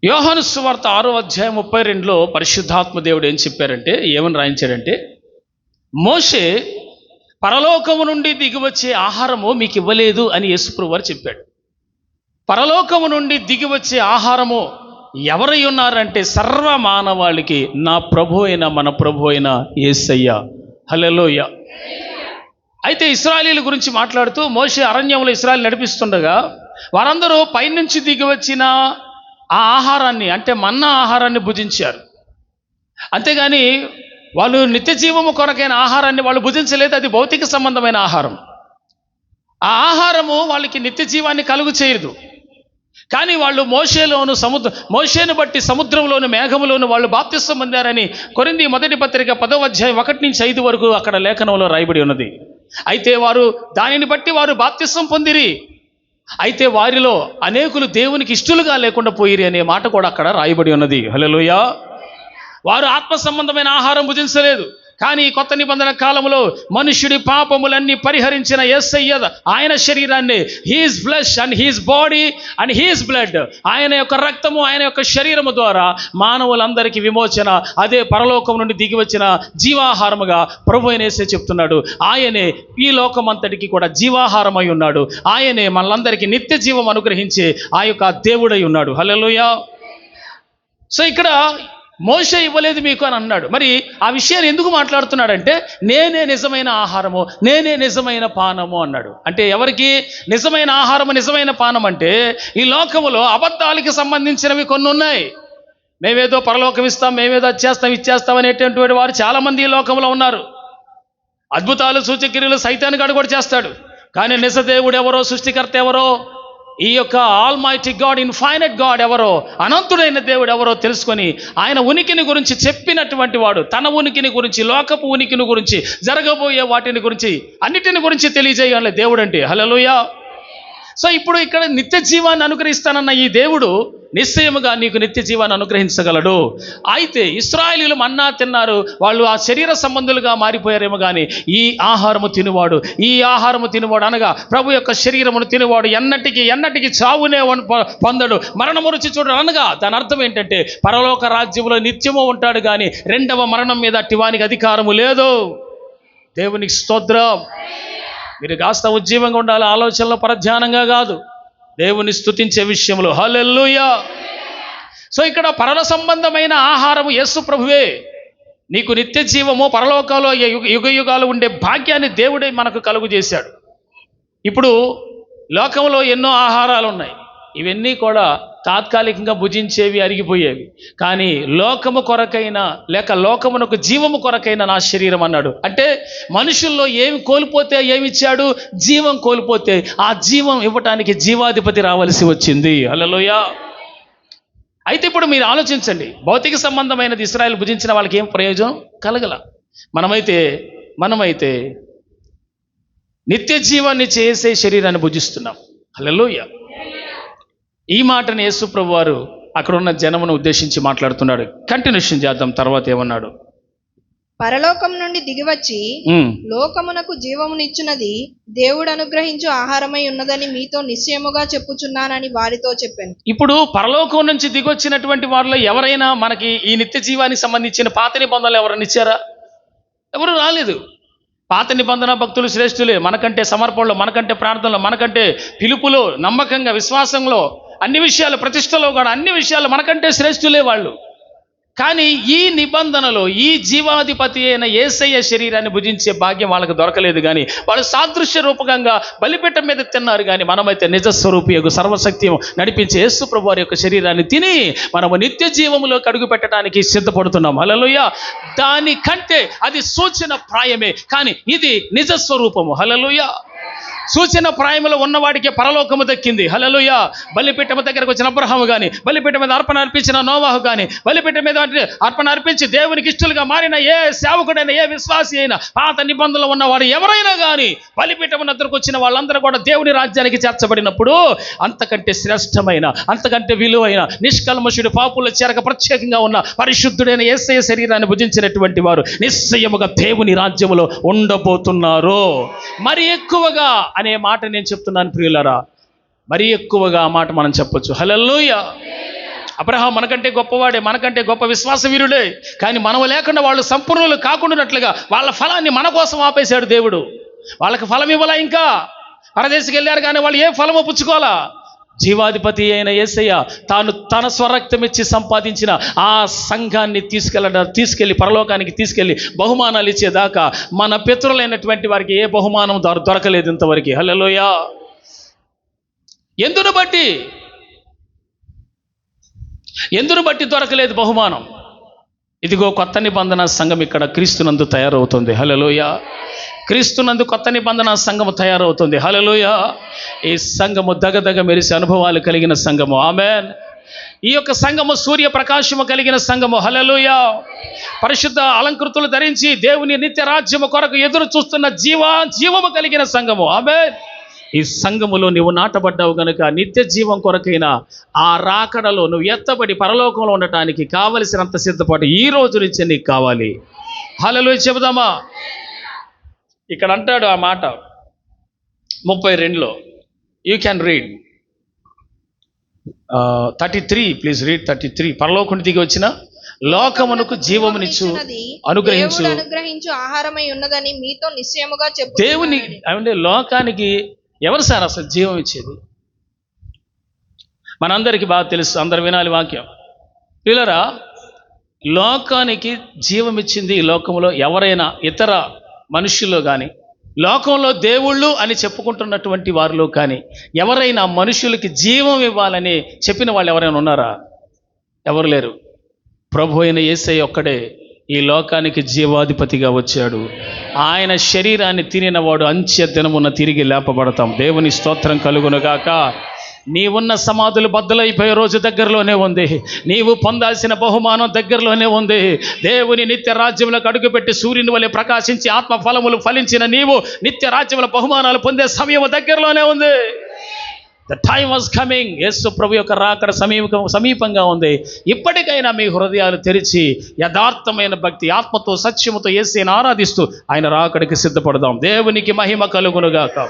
యోహాను సువార్త 6:32 పరిశుద్ధాత్మ దేవుడు ఏం చెప్పారంటే, ఏమని రాయించాడంటే, మోషే పరలోకము నుండి దిగివచ్చే ఆహారము మీకు ఇవ్వలేదు అని యేసుప్రభువు వారు చెప్పాడు. పరలోకము నుండి దిగివచ్చే ఆహారము ఎవరై ఉన్నారంటే సర్వ మానవాళికి నా ప్రభు అయిన మన ప్రభు అయిన యేసయ్య. హల్లెలూయా. అయితే ఇశ్రాయేలీయుల గురించి మాట్లాడుతూ మోషే అరణ్యంలో ఇశ్రాయేలు నడిపిస్తుండగా వారందరూ పైనుంచి దిగి వచ్చిన ఆ ఆహారాన్ని, అంటే మన్నా ఆహారాన్ని భుజించారు. అంతేగాని వాళ్ళు నిత్య జీవము కొరకైన ఆహారాన్ని వాళ్ళు భుజించలేదు. అది భౌతిక సంబంధమైన ఆహారం. ఆ ఆహారము వాళ్ళకి నిత్య జీవాన్ని కలుగు చేయదు. కానీ వాళ్ళు మోషేను బట్టి సముద్రంలోను మేఘములోను వాళ్ళు బాప్తిస్మం పొందారని కొరింథీ మొదటి పత్రిక 10:1-5 వరకు అక్కడ లేఖనంలో రాయబడి ఉన్నది. అయితే వారు దానిని బట్టి వారు బాప్తిస్మం పొందిరి, అయితే వారిలో అనేకులు దేవునికి ఇష్టలుగా లేకుండా పోయిరి అనే మాట కూడా అక్కడ రాయబడి ఉన్నది. హల్లెలూయా. వారు ఆత్మ సంబంధమైన ఆహారం భుజించలేదు. కానీ కొత్త నిబంధన కాలంలో మనుష్యుడి పాపములన్నీ పరిహరించిన యేసయ్య ఆయన శరీరాన్ని, he's flesh and he's body and he's blood, ఆయన యొక్క రక్తము ఆయన యొక్క శరీరము ద్వారా మానవులందరికీ విమోచన, అదే పరలోకం నుండి దిగి వచ్చిన జీవాహారముగా ప్రభు అయిన యేసే చెప్తున్నాడు. ఆయనే ఈ లోకమంతటికి కూడా జీవాహారమై ఉన్నాడు. ఆయనే మనలందరికీ నిత్య జీవం అనుగ్రహించే ఆ యొక్క దేవుడై ఉన్నాడు. హల్లెలూయా. సో ఇక్కడ మోషే ఇవ్వలేదు మీకు అని అన్నాడు. మరి ఆ విషయాన్ని ఎందుకు మాట్లాడుతున్నాడంటే, నేనే నిజమైన ఆహారము, నేనే నిజమైన పానము అన్నాడు. అంటే ఎవరికి నిజమైన ఆహారము, నిజమైన పానం అంటే ఈ లోకములో అబద్ధాలకి సంబంధించినవి కొన్ని ఉన్నాయి. మేమేదో పరలోకం ఇస్తాం, మేమేదో ఇచ్చేస్తాం అనేటువంటి వారు చాలామంది ఈ లోకంలో ఉన్నారు. అద్భుతాలు సూచక్రియలు సైతాను గాడు కూడా చేస్తాడు. కానీ నిజ దేవుడు ఎవరో, సృష్టికర్త ఎవరో, ఈ యొక్క ఆల్మైటీ గాడ్, ఇన్ఫైనైట్ గాడ్ ఎవరో, అనంతుడైన దేవుడు ఎవరో తెలుసుకొని ఆయన ఉనికిని గురించి చెప్పినటువంటి వాడు, తన ఉనికిని గురించి, లోకపు ఉనికిని గురించి, జరగబోయే వాటిని గురించి, అన్నిటిని గురించి తెలియజేయాలి దేవుడు అంటే. హల్లెలూయా. సో ఇప్పుడు ఇక్కడ నిత్య జీవాన్ని అనుగ్రహిస్తానన్న ఈ దేవుడు నిశ్చయముగా నీకు నిత్య జీవాన్ని అనుగ్రహించగలడు. అయితే ఇశ్రాయేలీయులు మన్నా తిన్నారు, వాళ్ళు ఆ శరీర సంబంధులుగా మారిపోయారేమో కానీ ఈ ఆహారము తినువాడు అనగా ప్రభు యొక్క శరీరమును తినువాడు ఎన్నటికి చావునే పొందడు, మరణము రుచి చూడడు అనగా దాని అర్థం ఏంటంటే పరలోక రాజ్యములో నిత్యము ఉంటాడు, కానీ రెండవ మరణం మీద అట్టివానికి అధికారము లేదు. దేవునికి స్తోత్రం. మీరు కాస్త ఉజ్జీవంగా ఉండాలి, ఆలోచనలో పరధ్యానంగా కాదు, దేవుని స్తుతించే విషయంలో. హల్లెలూయా. సో ఇక్కడ పరల సంబంధమైన ఆహారము యేసు ప్రభువే. నీకు నిత్య జీవము, పరలోకంలో యుగ యుగాలు ఉండే భాగ్యాన్ని దేవుడే మనకు కలుగు చేశాడు. ఇప్పుడు లోకంలో ఎన్నో ఆహారాలు ఉన్నాయి, ఇవన్నీ కూడా తాత్కాలికంగా భుజించేవి, అరిగిపోయేవి. కానీ లోకము కొరకైనా లేక లోకమునకు జీవము కొరకైనా నా శరీరం అన్నాడు. అంటే మనుషుల్లో ఏమి కోల్పోతే ఏమిచ్చాడు? జీవం కోల్పోతే ఆ జీవం ఇవ్వటానికి జీవాధిపతి రావాల్సి వచ్చింది. హల్లెలూయా. అయితే ఇప్పుడు మీరు ఆలోచించండి, భౌతిక సంబంధమైనది ఇశ్రాయేలు భుజించిన వాళ్ళకి ఏం ప్రయోజనం కలగల. మనమైతే నిత్య జీవాన్ని చేసే శరీరాన్ని భుజిస్తున్నాం. హల్లెలూయా. ఈ మాటని యేసు ప్రభు వారు అక్కడ ఉన్న జనమును ఉద్దేశించి మాట్లాడుతున్నాడు. కంటిన్యూషన్ చేద్దాం. తర్వాత ఏమన్నాడు? పరలోకం నుండి దిగివచ్చి లోకమునకు జీవమునిచ్చున్నది దేవుడు అనుగ్రహించు ఆహారమై ఉన్నదని మీతో నిశ్చయముగా చెప్పుచున్నానని వారితో చెప్పాను. ఇప్పుడు పరలోకం నుంచి దిగొచ్చినటువంటి వారిలో ఎవరైనా మనకి ఈ నిత్య జీవానికి సంబంధించిన పాత నిబంధనలు ఎవరైనా ఇచ్చారా? ఎవరు రాలేదు. పాత నిబంధన భక్తులు శ్రేష్ఠులే, మనకంటే సమర్పణలో, మనకంటే ప్రార్థనలో, మనకంటే పిలుపులో, నమ్మకంగా, విశ్వాసంలో, అన్ని విషయాలు, ప్రతిష్టలో కూడా అన్ని విషయాలు మనకంటే శ్రేష్ఠులే వాళ్ళు. కానీ ఈ నిబంధనలో ఈ జీవాధిపతి అయిన యేసయ్య శరీరాన్ని భుజించే భాగ్యం వాళ్ళకు దొరకలేదు. కానీ వాళ్ళు సాదృశ్య రూపకంగా బలిపీఠం మీద తిన్నారు. కానీ మనమైతే నిజస్వరూపియగు సర్వశక్తి నడిపించే యేసు ప్రభు వారి యొక్క శరీరాన్ని తిని మనము నిత్య జీవములో అడుగు పెట్టడానికి సిద్ధపడుతున్నాం. హల్లెలూయా. దానికంటే అది సూచన ప్రాయమే, కానీ ఇది నిజస్వరూపము. హల్లెలూయా. సూచన ప్రాయములో ఉన్నవాడికి పరలోకము దక్కింది. హల్లెలూయా. బలిపీఠము దగ్గరకు వచ్చిన అబ్రహాము కానీ, బలిపీఠం మీద అర్పణ అర్పించిన నోవాహు కానీ, బలిపీఠం మీద అర్పణ అర్పించి దేవునికి ఇష్టలుగా మారిన ఏ సేవకుడైనా, ఏ విశ్వాసి అయినా, పాత నిబంధనలు ఉన్నవాడు ఎవరైనా కానీ బలిపీఠము దగ్గరకు వచ్చిన వాళ్ళందరూ కూడా దేవుని రాజ్యానికి చేర్చబడినప్పుడు అంతకంటే శ్రేష్టమైన, అంతకంటే విలువైన, నిష్కల్మషుడు, పాపుల చేరక ప్రత్యేకంగా ఉన్న పరిశుద్ధుడైన యేసయ్య శరీరాన్ని భుజించినటువంటి వారు నిశ్చయముగా దేవుని రాజ్యములో ఉండబోతున్నారు. మరి ఎక్కువగా అనే మాట నేను చెప్తున్నాను ప్రియులారా, మరీ ఎక్కువగా ఆ మాట మనం చెప్పొచ్చు. హల్లెలూయా. అబ్రహాం మనకంటే గొప్పవాడే, మనకంటే గొప్ప విశ్వాస వీరుడే, కానీ మనం లేకుండా వాళ్ళు సంపూర్ణులు కాకుండానట్లుగా వాళ్ళ ఫలాన్ని మన కోసం ఆపేశాడు దేవుడు. వాళ్ళకి ఫలం ఇవ్వాలా, ఇంకా పరదేశికి వెళ్ళారు కానీ వాళ్ళు ఏ ఫలమో పుచ్చుకోవాలా. జీవాధిపతి అయిన యేసయ్య తాను తన స్వరక్తం ఇచ్చి సంపాదించిన ఆ సంఘాన్ని తీసుకెళ్ళి పరలోకానికి తీసుకెళ్ళి బహుమానాలు ఇచ్చేదాకా మన పితరులైనటువంటి వారికి ఏ బహుమానం దొరకలేదు ఇంతవరకు. హల్లెలూయా. ఎందును బట్టి దొరకలేదు బహుమానం? ఇదిగో కొత్త నిబంధన సంఘం ఇక్కడ క్రీస్తునందు తయారవుతుంది. హల్లెలూయా. క్రీస్తునందు కొత్త నిబంధన సంఘము తయారవుతుంది. హల్లెలూయా. ఈ సంఘము దగదగ మెరిసే అనుభవాలు కలిగిన సంఘము. ఆమేన్. ఈ యొక్క సంఘము సూర్య ప్రకాశము కలిగిన సంఘము. హల్లెలూయా. పరిశుద్ధ అలంకృతులు ధరించి దేవుని నిత్య రాజ్యము కొరకు ఎదురు చూస్తున్న జీవము కలిగిన సంఘము. ఆమేన్. ఈ సంఘములో నువ్వు నాటబడ్డావు గనుక నిత్య జీవం కొరకైనా ఆ రాకడలో నువ్వు ఎత్తబడి పరలోకంలో ఉండటానికి కావలసినంత సిద్ధపాటు ఈ రోజు నుంచి నీకు కావాలి. హల్లెలూయా చెబుదామా? ఇక్కడ అంటాడు ఆ మాట 32లో. You can read 33. Please read 33. పరలోకం దిగి వచ్చిన లోకమునకు జీవమునిచ్చు అనుగ్రహించు ఆహారమై ఉన్నదని మీతో నిశ్చయముగా చెప్పు. దేవుని అంటే లోకానికి ఎవరు సార్ అసలు జీవం ఇచ్చేది? మనందరికీ బాగా తెలుసు, అందరు వినాలి వాక్యం. పిల్లరా, లోకానికి జీవం ఇచ్చింది ఈ లోకంలో ఎవరైనా ఇతర మనుషుల్లో కానీ, లోకంలో దేవుళ్ళు అని చెప్పుకుంటున్నటువంటి వారిలో కానీ ఎవరైనా మనుషులకి జీవం ఇవ్వాలని చెప్పిన వాళ్ళు ఎవరైనా ఉన్నారా? ఎవరు లేరు. ప్రభు అయిన యేసయ్య ఒక్కడే ఈ లోకానికి జీవాధిపతిగా వచ్చాడు. ఆయన శరీరాన్ని తినినవాడు అంత్య దినమున తిరిగి లేపబడతాం. దేవుని స్తోత్రం కలుగునుగాక. నీవున్న సమాధులు బద్దలైపోయే రోజు దగ్గరలోనే ఉంది. నీవు పొందాల్సిన బహుమానం దగ్గరలోనే ఉంది. దేవుని నిత్య రాజ్యములకు అడుగుపెట్టి సూర్యుని వలె ప్రకాశించి ఆత్మ ఫలములు ఫలించిన నీవు నిత్య రాజ్యముల బహుమానాలు పొందే సమయం దగ్గరలోనే ఉంది. The time was coming. యేసు ప్రభు యొక్క రాకడ సమీపంగా ఉంది. ఇప్పటికైనా మీ హృదయాలు తెరిచి యథార్థమైన భక్తి ఆత్మతో సత్యముతో యేసుని ఆరాధిస్తూ ఆయన రాకడికి సిద్ధపడదాం. దేవునికి మహిమ కలుగునుగాక.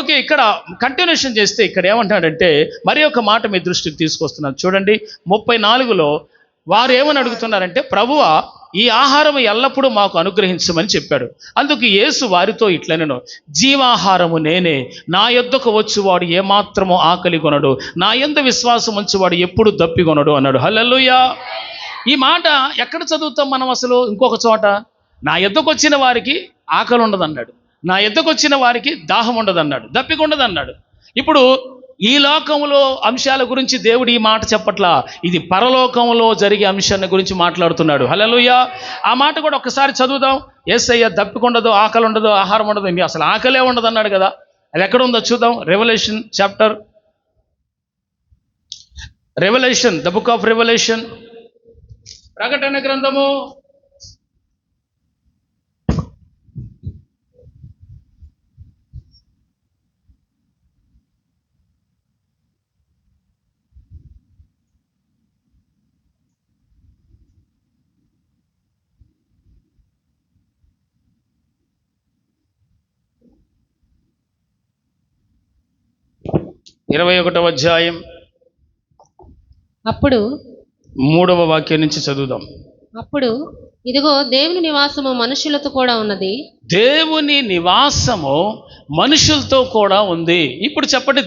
ఓకే, ఇక్కడ కంటిన్యూషన్ చేస్తే ఇక్కడ ఏమంటాడంటే మరి ఒక మాట మీ దృష్టికి తీసుకొస్తున్నాను చూడండి. 34లో వారు ఏమని అడుగుతున్నారంటే, ప్రభువా ఈ ఆహారము ఎల్లప్పుడూ మాకు అనుగ్రహించమని చెప్పాడు. అందుకు యేసు వారితో ఇట్లనెను, జీవాహారము నేనే. నా యొద్దకు వచ్చువాడు ఏమాత్రమో ఆకలి కొనడు, నా యందు విశ్వాసం ఉంచువాడు ఎప్పుడు దప్పికొనడు అన్నాడు. హల్లెలూయా. ఈ మాట ఎక్కడ చదువుతాం మనం అసలు? ఇంకొక చోట, నా యొద్దకు వచ్చిన వారికి ఆకలి ఉండదు అన్నాడు, నా యొద్దకు వచ్చిన వారికి దాహం ఉండదు అన్నాడు, దప్పికొండదు అన్నాడు. ఇప్పుడు ఈ లోకంలో అంశాల గురించి దేవుడు ఈ మాట చెప్పట్లా, ఇది పరలోకంలో జరిగే అంశాన్ని గురించి మాట్లాడుతున్నాడు. హల్లెలూయా. ఆ మాట కూడా ఒక్కసారి చదువుదాం. యేసయ్య దప్పికొండదు, ఆకలి ఉండదు, ఆహారం ఉండదు, అసలు ఆకలే ఉండదు అన్నాడు కదా. అది ఎక్కడ ఉందో చూద్దాం. Revolution, the book of revolution, ప్రకటన గ్రంథము 21వ అధ్యాయం అప్పుడు 3వ వాక్యం నుంచి చదువుదాం. అప్పుడు ఇదిగో దేవుని నివాసము మనుషులతో కూడా ఉన్నది. దేవుని నివాసము మనుషులతో కూడా ఉంది. ఇప్పుడు చెప్పండి,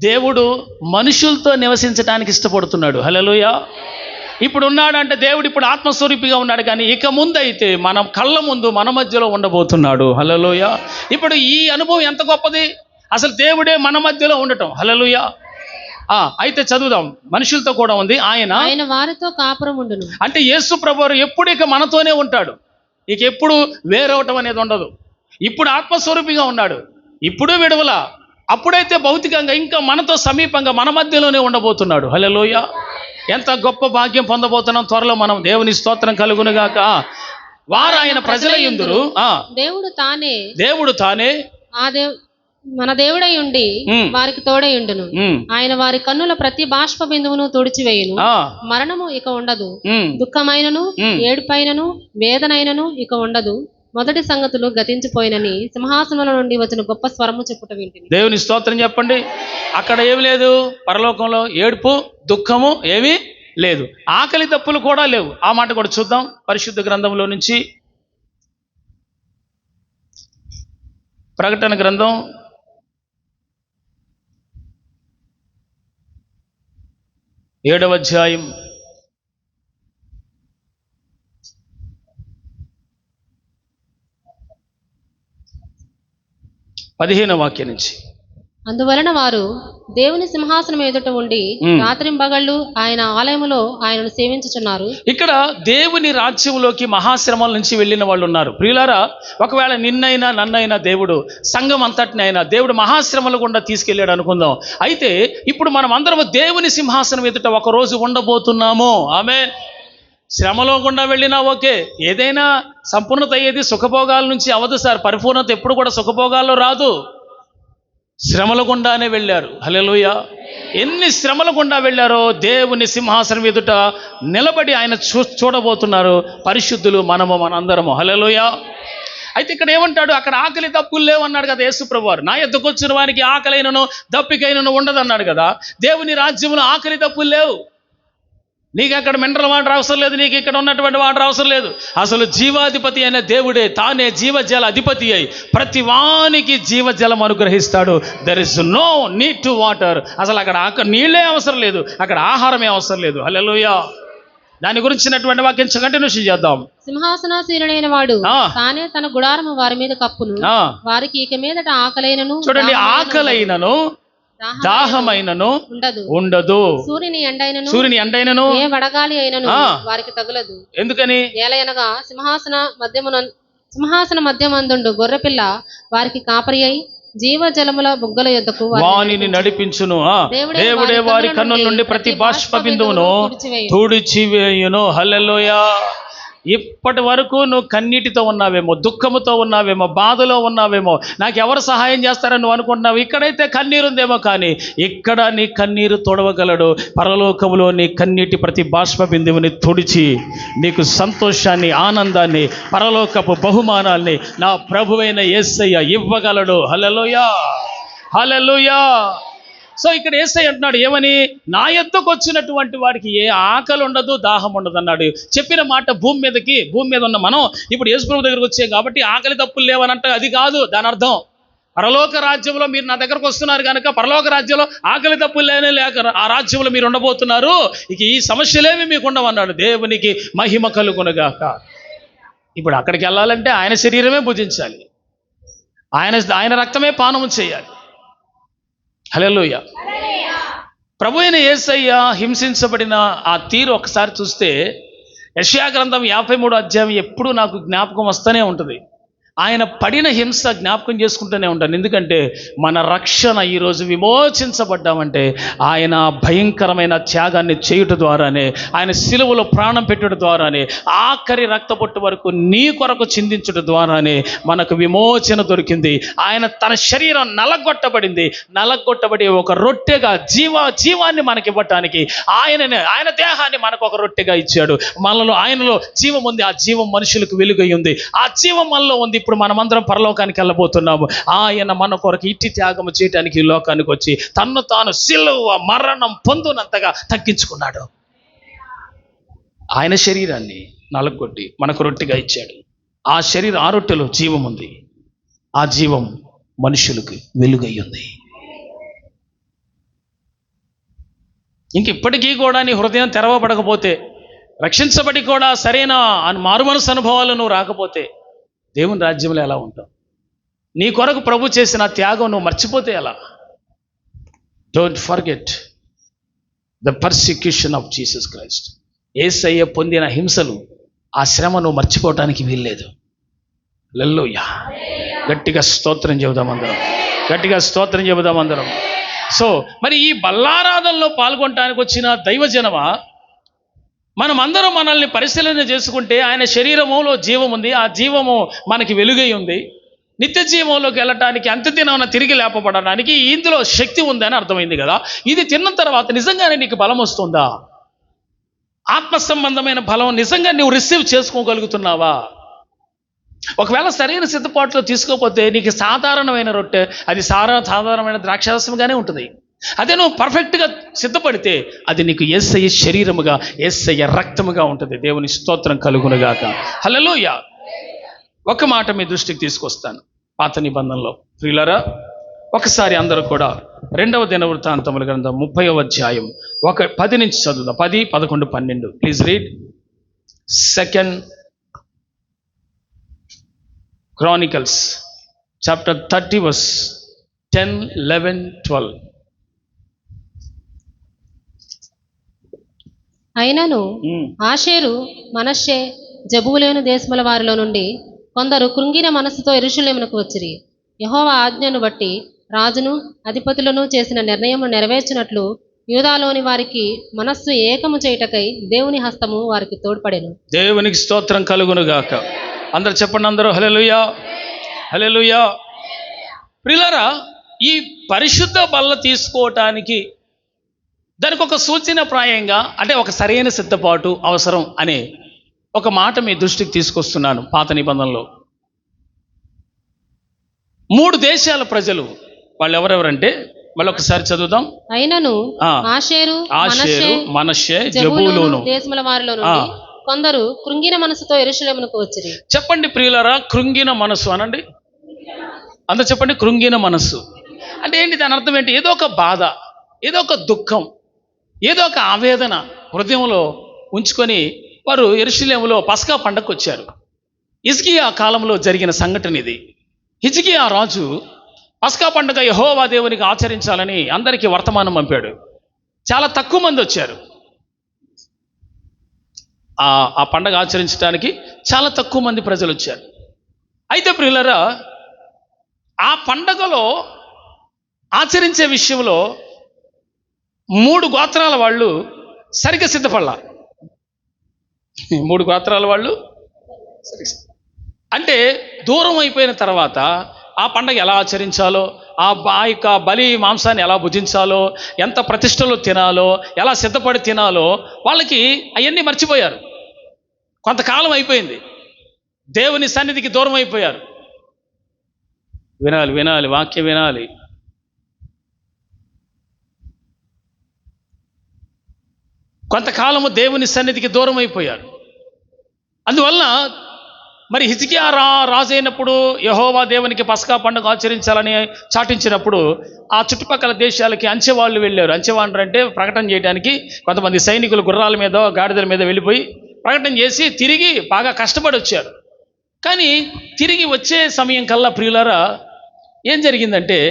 దేవుడు మనుషులతో నివసించడానికి ఇష్టపడుతున్నాడు. హల్లెలూయా. ఇప్పుడు ఉన్నాడంటే దేవుడు ఇప్పుడు ఆత్మస్వరూపిగా ఉన్నాడు, కానీ ఇక ముందు అయితే మన కళ్ళ ముందు మన మధ్యలో ఉండబోతున్నాడు. హల్లెలూయా. ఇప్పుడు ఈ అనుభవం ఎంత గొప్పది, అసలు దేవుడే మన మధ్యలో ఉండటం. హల్లెలూయా. అయితే చదువుదాం. మనుషులతో కూడా ఉంది, ఆయన వారితో కాపురం ఉండును. అంటే యేసు ప్రభువారు ఎప్పుడు ఇక మనతోనే ఉంటాడు, ఇక ఎప్పుడు వేరవటం అనేది ఉండదు. ఇప్పుడు ఆత్మస్వరూపిగా ఉన్నాడు, ఇప్పుడు విడవల. అప్పుడైతే భౌతికంగా ఇంకా మనతో సమీపంగా మన మధ్యలోనే ఉండబోతున్నాడు. హల్లెలూయా. ఎంత గొప్ప భాగ్యం పొందబోతున్నాం త్వరలో మనం. దేవుని స్తోత్రం కలుగునుగాక. వారు ఆయన ప్రజల యందురు, దేవుడు తానే మన దేవుడై ఉండి వారికి తోడై ఉండును. ఆయన వారి కన్నుల ప్రతి బాష్ప బిందువును తుడిచివేయును. మరణము ఇక ఉండదు, దుఃఖమైనను ఏడుపైనను వేదనైనను ఇక ఉండదు. మొదటి సంగతులు గతించిపోయినని సింహాసనంలో నుండి వచ్చిన గొప్ప స్వరము చెప్పుట వింటిని. దేవుని స్తోత్రం చెప్పండి. అక్కడ ఏమి లేదు, పరలోకంలో ఏడుపు దుఃఖము ఏమీ లేదు, ఆకలి దప్పులు కూడా లేవు. ఆ మాట కూడా చూద్దాం పరిశుద్ధ గ్రంథంలో నుంచి. ప్రకటన గ్రంథం 7వ అధ్యాయం 15వ వాక్యం నుంచి. అందువలన వారు దేవుని సింహాసనం ఎదుట ఉండి రాత్రింబగళ్ళు ఆయన ఆలయములో ఆయనను సేవించుచున్నారు. ఇక్కడ దేవుని రాజ్యంలోకి మహాశ్రమల నుంచి వెళ్ళిన వాళ్ళు ఉన్నారు. ప్రియులారా, ఒకవేళ నిన్నైనా నన్నైనా దేవుడు సంఘం అంతటినైనా దేవుడు మహాశ్రమల గుండా తీసుకెళ్ళాడు అనుకుందాం. అయితే ఇప్పుడు మనం అందరం దేవుని సింహాసనం ఎదుట ఒక రోజు ఉండబోతున్నాము. ఆమేన్. శ్రమలో గుండా వెళ్ళినా ఓకే, ఏదైనా సంపూర్ణత అయ్యేది సుఖభోగాల నుంచి అవదు సార్. పరిపూర్ణత ఎప్పుడు కూడా సుఖభోగాల్లో రాదు, శ్రమల గుండానే వెళ్ళారు. హల్లెలూయా. ఎన్ని శ్రమల గుండా వెళ్ళారో దేవుని సింహాసనం ఎదుట నిలబడి ఆయన చూడబోతున్నారు పరిశుద్ధులు మనందరము. హల్లెలూయా. అయితే ఇక్కడ ఏమంటాడు, అక్కడ ఆకలి దప్పులు లేవన్నాడు కదా యేసు ప్రభువారు. నా యొద్దకు వచ్చిన వారికి ఆకలైనను దప్పికైనను ఉండదన్నాడు కదా. దేవుని రాజ్యంలో ఆకలి దప్పులు లేవు. నీకు అక్కడ మినరల్ వాటర్ అవసరం లేదు, నీకు ఇక్కడ ఉన్నటువంటి వాటర్ అవసరం లేదు. అసలు జీవాధిపతి అయిన దేవుడే తానే జీవజల అధిపతి అయి ప్రతి వానికి జీవజలం అనుగ్రహిస్తాడు. There is no need to water. అసలు అక్కడ నీళ్ళే అవసరం లేదు, అక్కడ ఆహారమే అవసరం లేదు. హల్లెలూయా. దాని గురించినటువంటి వాక్యం కంటిన్యూషన్ చేద్దాం. సింహాసనాసీనుడైన వాడు తానే తన గుడారము వారి మీద కప్పును, వారికి ఇక మీదట ఆకలైనను. చూడండి, ఆకలైనను దాహమైనను ఉండదు, సూర్యుని ఎండైనను ఏ వడగాలి అయినను వారికి తగులదు. ఎందుకని? ఏలయనగా సింహాసన మధ్యమందుండు గొర్రెపిల్ల వారికి కాపరి అయి జీవజలముల బుగ్గల యొద్దకు వానిని నడిపించును. దేవుడే వారి కన్నుల నుండి ప్రతి బాష్ప బిందువును తుడిచివేయును. హల్లెలూయా. ఇప్పటి వరకు నువ్వు కన్నీటితో ఉన్నావేమో, దుఃఖముతో ఉన్నావేమో, బాధలో ఉన్నావేమో, నాకు ఎవరు సహాయం చేస్తారని నువ్వు అనుకుంటున్నావు. ఇక్కడైతే కన్నీరుందేమో, కానీ ఇక్కడ నీ కన్నీరు తొడవగలడు. పరలోకములో నీ కన్నీటి ప్రతి బాష్ప బిందువుని తుడిచి నీకు సంతోషాన్ని, ఆనందాన్ని, పరలోకపు బహుమానాల్ని నా ప్రభువైన యేసయ్య ఇవ్వగలడు. హల్లెలూయా, హల్లెలూయా. సో ఇక్కడ యేసయ్య అంటున్నాడు ఏమని, నా యొద్దకు వచ్చినటువంటి వాడికి ఏ ఆకలి ఉండదు, దాహం ఉండదు అన్నాడు. చెప్పిన మాట భూమి మీద ఉన్న మనం ఇప్పుడు యేసు ప్రభు దగ్గరకు వచ్చాం కాబట్టి ఆకలి తప్పులు లేవనంటే అది కాదు దాని అర్థం. పరలోక రాజ్యంలో మీరు నా దగ్గరకు వస్తున్నారు కనుక పరలోక రాజ్యంలో ఆకలి తప్పులు లేక ఆ రాజ్యంలో మీరు ఉండబోతున్నారు. ఇక ఈ సమస్యలేమి మీకు ఉండవన్నాడు. దేవునికి మహిమ కలుగునుగాక. ఇప్పుడు అక్కడికి వెళ్ళాలంటే ఆయన శరీరమే భుజించాలి, ఆయన రక్తమే పానము చేయాలి. హల్లెలూయా. ప్రభు అయిన యేసయ్య హింసించబడిన ఆ తీరు ఒకసారి చూస్తే యెషయా గ్రంథం 53వ అధ్యాయం ఎప్పుడూ నాకు జ్ఞాపకం వస్తూనే ఉంటుంది. ఆయన పడిన హింస జ్ఞాపకం చేసుకుంటూనే ఉంటాను. ఎందుకంటే మన రక్షణ ఈరోజు విమోచించబడ్డామంటే ఆయన భయంకరమైన త్యాగాన్ని చేయుట ద్వారానే, ఆయన సిలువలో ప్రాణం పెట్టుట ద్వారానే, ఆఖరి రక్తపొట్టు వరకు నీ కొరకు చిందించుట ద్వారానే మనకు విమోచన దొరికింది. ఆయన తన శరీరం నలగొట్టబడి ఒక రొట్టెగా జీవాన్ని మనకి ఇవ్వటానికి ఆయన దేహాన్ని మనకు ఒక రొట్టెగా ఇచ్చాడు. ఆయనలో జీవం ఉంది, ఆ జీవం మనుషులకు వెలుగై ఉంది, ఆ జీవం మనలో ఉంది. ఇప్పుడు మనమందరం పరలోకానికి వెళ్ళబోతున్నాము. ఆయన మన కొరకు ఇట్టి త్యాగము చేయడానికి ఈ లోకానికి వచ్చి తన్ను తాను సిలువ మరణం పొందునంతగా తగ్గించుకున్నాడు. ఆయన శరీరాన్ని నలగొట్టి మనకు రొట్టెగా ఇచ్చాడు. ఆ రొట్టెలో జీవం ఉంది, ఆ జీవం మనుషులకు వెలుగై ఉంది. ఇంక ఇప్పటికీ కూడా నీ హృదయం తెరవబడకపోతే, రక్షించబడి కూడా సరైన మారుమనసు అనుభవాలు నువ్వు రాకపోతే దేవుని రాజ్యంలో ఎలా ఉంటావు? నీ కొరకు ప్రభు చేసిన త్యాగం నువ్వు మర్చిపోతే ఎలా? Don't forget the persecution of Jesus Christ. యేసయ్య పొందిన హింసలు, ఆ శ్రమ నువ్వు మర్చిపోవటానికి వీల్లేదు. హల్లెలూయా. గట్టిగా స్తోత్రం చెబుదాం అందరం. సో మరి ఈ బల్లారాధనలో పాల్గొనడానికి వచ్చిన దైవజనమా, మనమందరం మనల్ని పరిశీలన చేసుకుంటే ఆయన శరీరములో జీవం ఉంది, ఆ జీవము మనకి వెలుగై ఉంది. నిత్య జీవంలోకి వెళ్ళటానికి, అంత్యదినాన తిరిగి లేపబడడానికి ఇందులో శక్తి ఉందని అర్థమైంది కదా. ఇది తిన్న తర్వాత నిజంగానే నీకు బలం వస్తుందా? ఆత్మ సంబంధమైన బలం నిజంగా నువ్వు రిసీవ్ చేసుకోగలుగుతున్నావా? ఒకవేళ సరైన సిద్ధపాటులో తీసుకోకపోతే నీకు సాధారణమైన రొట్టె, అది సాధారణమైన ద్రాక్షారసముగానే ఉంటుంది. అదే నువ్వు పర్ఫెక్ట్గా సిద్ధపడితే అది నీకు యేసయ్య శరీరముగా, యేసయ్య రక్తముగా ఉంటుంది. దేవుని స్తోత్రం కలుగునుగాక. హల్లెలూయా. ఒక మాట మీ దృష్టికి తీసుకొస్తాను. పాత నిబంధనలో ప్రియులారా, ఒకసారి అందరూ కూడా 2వ దినవృత్తాంతముల గ్రంథం 30వ అధ్యాయం 10 నుంచి చదువుదాం. 10, 11, 12. Please read. 2 Chronicles chapter 30 verse 10, 11, 12. అయినను ఆషేరు, మనష్షే, జబూలూను దేశముల వారిలో నుండి కొందరు కృంగిన మనస్సుతో యెరూషలేమునకు వచ్చిరి. యెహోవా ఆజ్ఞను బట్టి రాజును అధిపతులను చేసిన నిర్ణయమును నెరవేర్చినట్లు యూదాలోని వారికి మనస్సు ఏకము చేయుటకై దేవుని హస్తము వారికి తోడ్పడెను. దేవునికి స్తోత్రం కలుగునుగాక. అందరు చెప్పండి, అందరూ హల్లెలూయా, హల్లెలూయా. ప్రియులారా, ఈ పరిశుద్ధ బల్ల తీసుకోవటానికి దానికి ఒక సూచన ప్రాయంగా, అంటే ఒక సరైన సిద్ధపాటు అవసరం అనే ఒక మాట మీ దృష్టికి తీసుకొస్తున్నాను. పాత నిబంధనలో 3 దేశాల ప్రజలు, వాళ్ళు ఎవరెవరంటే మళ్ళీ ఒకసారి చదువుదాం. అయినను ఆషేరు, మనష్షే, జబూలూను దేశముల వారిలో నుండి కొందరు కృంగిన మనసుతో యెరూషలేమునకు వచ్చిరి. చెప్పండి ప్రియులారా, కృంగిన మనసు అనండి. అందరూ చెప్పండి, కృంగిన మనస్సు అంటే ఏంటి? దాని అర్థం ఏంటి? ఏదో ఒక బాధ, ఏదో ఒక దుఃఖం, ఏదో ఒక ఆవేదన హృదయంలో ఉంచుకొని వారు యెరూషలేములో పస్కా పండగకు వచ్చారు. హిజ్కియా కాలంలో జరిగిన సంఘటన ఇది. హిజ్కియా రాజు పస్కా పండుగ యెహోవా దేవునికి ఆచరించాలని అందరికీ వర్తమానం పంపాడు. చాలా తక్కువ మంది వచ్చారు. ఆ పండగ ఆచరించడానికి చాలా తక్కువ మంది ప్రజలు వచ్చారు. అయితే ప్రియులారా, ఆ పండగలో ఆచరించే విషయంలో 3 గోత్రాల వాళ్ళు సరిగ్గా సిద్ధపడలా. 3 గోత్రాల వాళ్ళు అంటే దూరం అయిపోయిన తర్వాత ఆ పండగ ఎలా ఆచరించాలో, ఆ యొక్క బలి మాంసాన్ని ఎలా భుజించాలో, ఎంత ప్రతిష్టలో తినాలో, ఎలా సిద్ధపడి తినాలో వాళ్ళకి అవన్నీ మర్చిపోయారు. కొంతకాలం అయిపోయింది, దేవుని సన్నిధికి దూరం అయిపోయారు. వినాలి, వినాలి, వాక్యం వినాలి. కొంతకాలము దేవుని సన్నిధికి దూరం అయిపోయారు. అందువలన మరి హిజ్కియా రాజు అయినప్పుడు యెహోవా దేవునికి పస్కా పండుగ ఆచరించాలని చాటించినప్పుడు ఆ చుట్టుపక్కల దేశాలకి అంచెవాళ్ళు వెళ్ళారు. అంచెవాళ్ళు అంటే ప్రకటన చేయడానికి కొంతమంది సైనికులు గుర్రాల మీద, గాడిదల మీద వెళ్ళిపోయి ప్రకటన చేసి తిరిగి బాగా కష్టపడి వచ్చారు. కానీ తిరిగి వచ్చే సమయం కల్లా ప్రియులారా ఏం జరిగిందంటే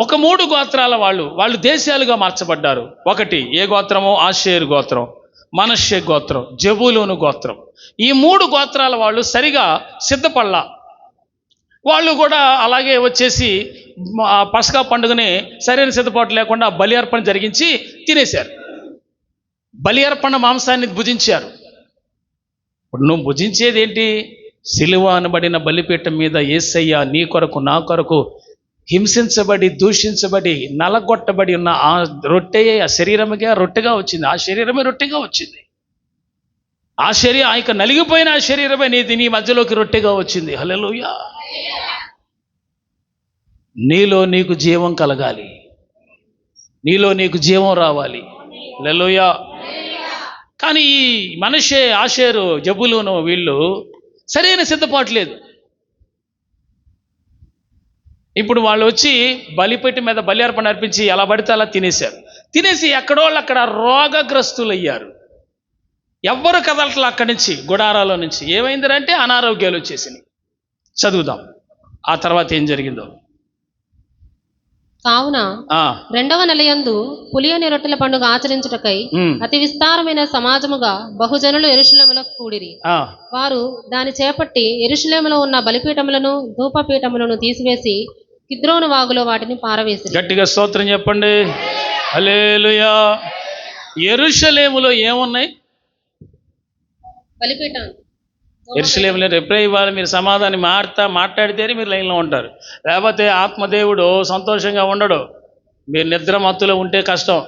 ఒక 3 గోత్రాల వాళ్ళు దేశాలుగా మార్చబడ్డారు. ఒకటి ఏ గోత్రమో? ఆషేరు గోత్రం, మనష్షే గోత్రం, జబూలూను గోత్రం. ఈ 3 గోత్రాల వాళ్ళు సరిగా సిద్ధపడలా. వాళ్ళు కూడా అలాగే వచ్చేసి పస్కా పండుగని సరైన సిద్ధపాటు లేకుండా బలి అర్పణ జరిగించి తినేశారు. బలి అర్పణ మాంసాన్ని భుజించారు. ఇప్పుడు నువ్వు భుజించేది ఏంటి? సిలువ అనబడిన బలిపీఠం మీద యేసయ్య నీ కొరకు, నా కొరకు హింసించబడి, దూషించబడి, నలగొట్టబడి ఉన్న ఆ రొట్టె ఆ శరీరముగా రొట్టెగా వచ్చింది. ఆ శరీరమే రొట్టెగా వచ్చింది. ఆ యొక్క నలిగిపోయిన ఆ శరీరమే నీ మధ్యలోకి రొట్టెగా వచ్చింది. హల్లెలూయా. నీలో నీకు జీవం కలగాలి, నీలో నీకు జీవం రావాలి. హల్లెలూయా. కానీ ఈ మనష్షే, ఆషేరు, జబూలూను వీళ్ళు సరైన సిద్ధపాటు లేదు. ఇప్పుడు వాళ్ళు వచ్చి బలిపీఠం మీద బలి అర్పణ అర్పించి ఎలా పడితే అలా తినేశారు. తినేసి ఎక్కడోళ్ళు అక్కడ రోగగ్రస్తులు అయ్యారు. ఎవ్వరు కదలట్లా అక్కడి నుంచి, గుడారాలో నుంచి. ఏమైందంటే అనారోగ్యాలు వచ్చేసినాయి. చదువుదాం ఆ తర్వాత ఏం జరిగిందో. కావున 2వ నెలయందు పులియని రొట్టెల పండుగ ఆచరించుటకై అతి విస్తారమైన సమాజముగా బహుజనులు యెరూషలేములో కూడిరి. వారు దాని చేపట్టి యెరూషలేములో ఉన్న బలిపీఠములను, ధూపపీఠములను తీసివేసి కిద్రోను వాగులో వాటిని పారవేసి. గట్టిగా స్తోత్రం చెప్పండి. హల్లెలూయా. యెరూషలేములో ఏమున్నాయి? బలిపీఠం. యెరూషలేములో ఎప్పుడే ఇవ్వాలి మీరు సమాధానం మాట్లాడితేనే మీరు లైన్లో ఉంటారు. లేకపోతే ఆత్మదేవుడు సంతోషంగా ఉండడు. మీరు నిద్ర మత్తులో ఉంటే కష్టం.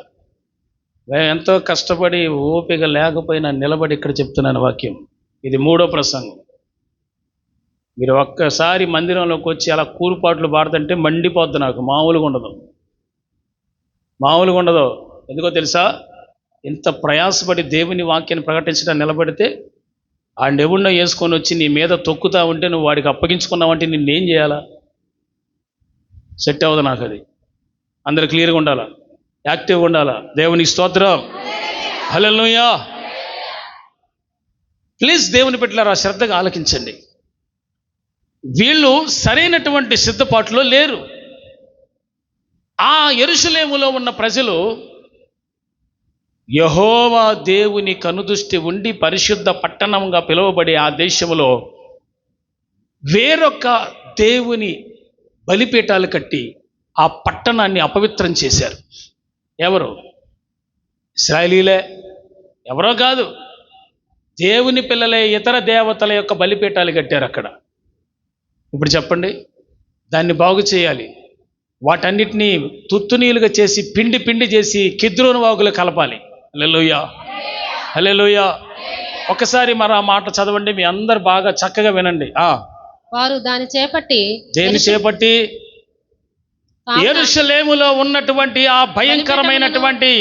ఎంతో కష్టపడి ఓపిక లేకపోయినా నిలబడి ఇక్కడ చెప్తున్నాను వాక్యం. ఇది 3వ ప్రసంగం. మీరు ఒక్కసారి మందిరంలోకి వచ్చి అలా కూరుపాట్లు పాడుతుంటే మండిపోద్ది నాకు. మామూలుగా ఉండదు, మామూలుగా ఉండదు. ఎందుకో తెలుసా? ఇంత ప్రయాసపడి దేవుని వాక్యాన్ని ప్రకటించడానికి నిలబడితే ఆయన ఎవరినో వేసుకొని వచ్చి నీ మీద తొక్కుతా ఉంటే నువ్వు వాడికి అప్పగించుకున్నావంటే నిన్నేం చేయాలా? సెట్ అవ్వదు నాకు అది. అందరు క్లియర్గా ఉండాలా, యాక్టివ్గా ఉండాలా. దేవునికి స్తోత్రం, హల్లెలూయా. ప్లీజ్ దేవుని బిడ్డలారా శ్రద్ధగా ఆలకించండి. వీళ్ళు సరైనటువంటి సిద్ధపాటులో లేరు. ఆ యెరూషలేములో ఉన్న ప్రజలు యెహోవా దేవుని కనుదృష్టి ఉండి పరిశుద్ధ పట్టణంగా పిలువబడే ఆ దేశంలో వేరొక దేవుని బలిపీఠాలు కట్టి ఆ పట్టణాన్ని అపవిత్రం చేశారు. ఎవరు? ఇశ్రాయేలీలే, ఎవరో కాదు, దేవుని పిల్లలే ఇతర దేవతల యొక్క బలిపీఠాలు కట్టారు అక్కడ. ఇప్పుడు చెప్పండి, దాన్ని బాగు చేయాలి, వాటన్నిటినీ తుత్తునీలుగా చేసి పిండి పిండి చేసి కిద్రోను వాగులు కలపాలి. హల్లెలూయా, హల్లెలూయా. ఒకసారి మరి ఆ మాట చదవండి, మీ అందరు బాగా చక్కగా వినండి. వారు దాన్ని చేపట్టి యెరూషలేములో ఉన్నటువంటి ఆ భయంకరమైనటువంటి